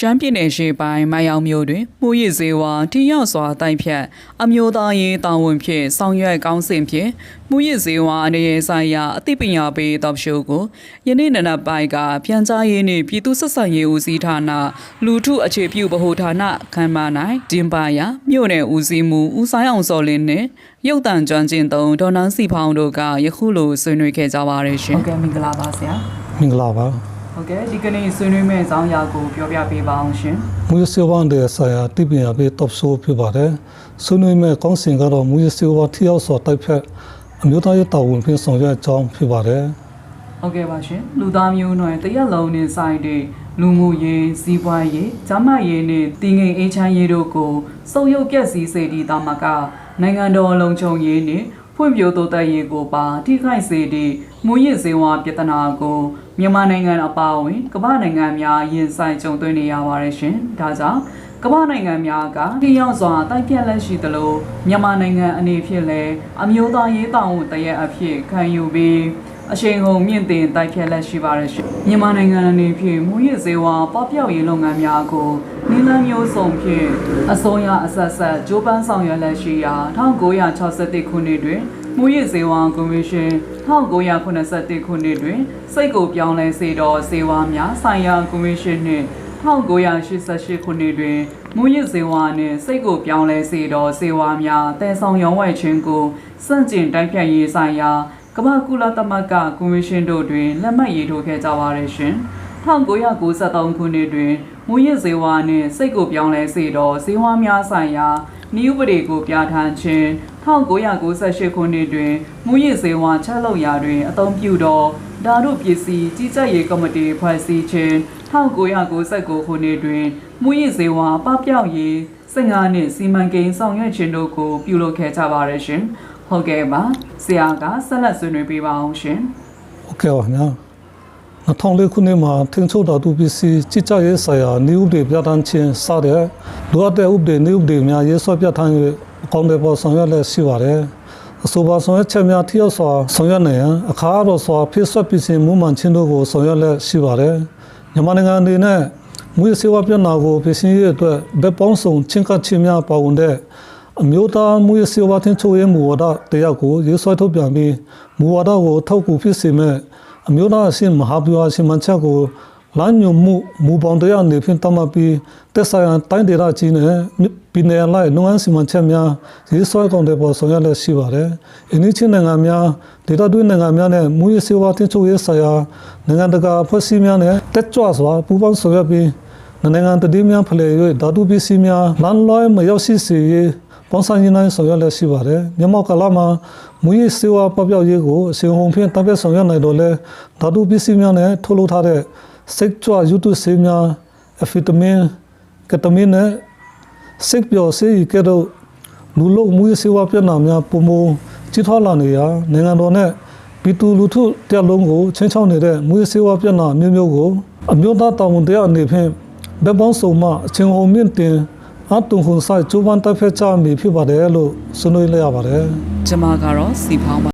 ရှမ်းပြည်နယ်ရှေ့ပိုင်းမိုင်အောင်မြို့တွင်မှုရည်စေဝါထိရောက်စွာတိုက်ဖြတ်အမျိုးသားရေးတာဝန်ဖြင့်ဆောင်ရွက်ကောင်းစဉ်ဖြင့်မှုရည်စေဝါအနေနဲ့ဆိုင်ရာအသိပညာပေးတောက်ရှိုးကိုယနေ့နံနက်ပိုင်းကပြန်ကြားရေးနှင့်ပြည်သူ့ဆက်ဆံရေးဦးစီးဌာနလူထုအခြေပြုဗဟိုဌာနခမ်းမ၌ဂျင်ပါယာမြို့နယ်ဦးစီးမှုဦးဆိုင်အောင်စော်လင်းနှင့်ရုပ်တံကျွမ်းကျင်သုံးဒေါ်နန်းစီဖောင်းတို့ကယခုလိုဆွေးနွေးခဲ့ကြပါရရှင်ဟုတ်ကဲ့မင်္ဂလာပါဆရာမင်္ဂလာပါဟုတ်ကဲ့ဒီကနေ့ဆွေးနွေးမယ့်အကြောင်းအရာကိုပြောပြပေးပါအောင်ရှင်မူရစေဝါတဲ့ဆရာတိပညာပေးတော့ဆိုဖြစ်ပါတယ်ဆွေးနွေးမယ့်ကောင်းစဉ်ကတော့မူရစေဝါထိရောက်စွာတိုက်ဖက်အမျိုးသားရေးတာဝန်ဖြင့်ဆောင်ရွက်အကြောင်းဖြစ်ပါတယ်ဟုတ်ကဲ့ပါရှင်လူသားမျိုးနွယ်တရက်လုံးနဲ့ဆိုင်တဲ့လူမှုရေးစီးပွားရေးဂျမတ်ရေးနဲ့တည်ငြိမ်အေးချမ်းရေးတို့ကိုစုပ်ယုပ်ပြည့်စည်စေသည့်တာမကနိုင်ငံတော်လုံခြုံရေးနဲ့ဖွံ့ဖြိုးတိုးတက်ရေးကိုပါထိခိုက်စေသည့်မူရစ်စေဝါပြဿနာကိုမြန်မာနိုင်ငံအပါအဝင်ကမ္ဘာနိုင်ငံများရင်ဆိုင်ကြုံတွေ့နေရပါတယ်ရှင်။ဒါကြောင့်ကမ္ဘာနိုင်ငံများကထိရောက်စွာတိုက်ပြက်လက်ရှိသလိုမြန်မာနိုင်ငံအနေဖြင့်လည်းအမျိုးသားရေးတောင်းဝန်တရက်အဖြစ်ခံယူပြီးအရှိန်ဟုန်မြင့်တင်တိုက်ဖြတ်လက်ရှိပါရရှင်မြန်မာနိုင်ငံအနေဖြင့်မူရစ်စေဝါပပျောက်ရေးလုပ်ငန်းများကိုနိလန်းမျိုးစုံဖြင့်အစိုးရအဆက်ဆက်ဂျိုးပန်းဆောင်ရွက်လက်ရှိရာ1961ခုနှစ်တွင်မူရစ်စေဝါကော်မရှင်1981ခုနှစ်တွင်စိတ်ကိုပြောင်းလဲစေသောစေဝါများဆိုင်ရာကော်မရှင်နှင့်1988ခုနှစ်တွင်မူရစ်စေဝါနှင့်စိတ်ကိုပြောင်းလဲစေသောစေဝါများတည်ဆောင်ရောင်းဝယ်ခြင်းကိုစန့်ကျင်တိုက်ဖြတ်ရေးဆိုင်ရာကမ္ဘာကုလသမဂ္ဂကွန်ဗင်းရှင်းတို့တွင်လက်မှတ်ရေးထိုးခဲ့ကြပါရရှင်1993ခုနှစ်တွင်မူရစ်စေဝါနှင့်စိတ်ကိုပြောင်းလဲစေသောစေဝါများဆိုင်ရာနည်းဥပဒေကိုပြဋ္ဌာန်းခြင်း1998ခုနှစ်တွင်မူရစ်စေဝါချက်လုပ်ရာတွင်အသုံးပြုသောဓာတုပစ္စည်းကြီးကြပ်ရေးကော်မတီဖွဲ့စည်းခြင်း1999ခုနှစ်တွင်မူရစ်စေဝါပပျောက်ရေးစင်ကားနှင့်စီမံကိန်းဆောင်ရွက်ခြင်းတို့ကိုပြုလုပ်ခဲ့ကြပါရရှင်ဟုတ်ကဲ့ပါဆရာကဆက်လက်ဆွေးနွေးပေးပါအောင်ရှင်ဟုတ်ကဲ့ပါနော်2004ခုနှစ်မှာထင်ချုပ်ဓာတုပစ္စည်းကြီးကြပ်ရေးဆိုင်ရာနည်းဥပဒေပြဋ္ဌာန်းခြင်းစတဲ့လိုအပ်တဲ့ဥပဒေနည်းဥပဒေများရေးဆွဲပြဋ္ဌာန်း၍အကောင့်တွေပေါ်ဆောင်ရွက်လက်ရှိပါတယ်အဆိုပါဆောင်ရွက်ချက်များထိရောက်စွာဆောင်ရွက်နိုင်ရန်အခါအားစွာဖိဆွတ်ပြည်စင်မှုမှန်ခြင်းတို့ကိုဆောင်ရွက်လက်ရှိပါတယ်မြန်မာနိုင်ငံအနေနဲ့မူရစေဝါပြဿနာကိုဖြေရှင်းရေးအတွက်ဗက်ပေါင်းစုံချင်းကပ်ခြင်းများပါဝင်တဲ့အမျိုးသားမူရစေဝါထင်ချုပ်ရေးမူဝါဒတရားကိုရေးဆွဲထုတ်ပြန်ပြီးမူဝါဒကိုထောက်ကူဖြစ်စေမဲ့အမျိုးသားအဆင့်မဟာဗျူဟာစီမံချက်ကိုလမ်းညွှန်မှုမူပေါင်းတရားအနေဖြင့်တတ်မှတ်ပြီးတက်ဆိုင်ရာတိုင်းဒေသကြီးနဲ့ပြည်နယ်လိုက်လုံအောင်စီမံချက်များရေးဆွဲကောင်တွေပေါ်ဆောင်ရွက်လက်ရှိပါတယ်။အင်းချင်းနိုင်ငံများဒေသတွင်းနိုင်ငံများနဲ့မူရစေဝါတင်ချုပ်ရေးဆိုင်ရာနိုင်ငံတကာအဖွဲ့အစည်းများနဲ့တက်ကြွစွာပူးပေါင်းဆောင်ရွက်ပြီးနိုင်ငံတည်များဖလှယ်၍ဓာတုပစ္စည်းများလမ်းလွှဲမရောက်ရှိစေရေးပေါင်းစပ်ရင်းနိုင်ဆောင်ရွက်လက်ရှိပါတယ်။မြန်မာကာလမှာမူရစေဝါပပျောက်ရေးကိုအစီအဟုန်ဖြင့်တပ်ပြဆောင်ရွက်နိုင်တော့လဲဓာတုပစ္စည်းများနဲ့ထုတ်လုပ်ထားတဲ့စိတ်ကြွယူတုဆေးများအဖီတမင်ကတမင်နဲ့စိတ်ပျော်ဆေးကဲ့သို့လူလုံးမူရစေဝါပြဿနာများပုံမကြီးထွားလာနေရာနိုင်ငံတော်နဲ့ပြည်သူလူထုတရားလုံးကိုချင်းချောင်းနေတဲ့မူရစေဝါပြဿနာမျိုးမျိုးကိုအမျိုးသားတာဝန်တရားအနေဖြင့်ဗက်ပေါင်းစုံမှအချင်းဟုန်မြင့်တင်အတုံခွန်ဆိုင်ကျိုးပန်းတက်ဖက်ချမည်ဖြစ်ပါတယ်လို့ဆွေးနွေးလိုက်ရပါတယ်ကျွန်မကတော့စီဖောင်း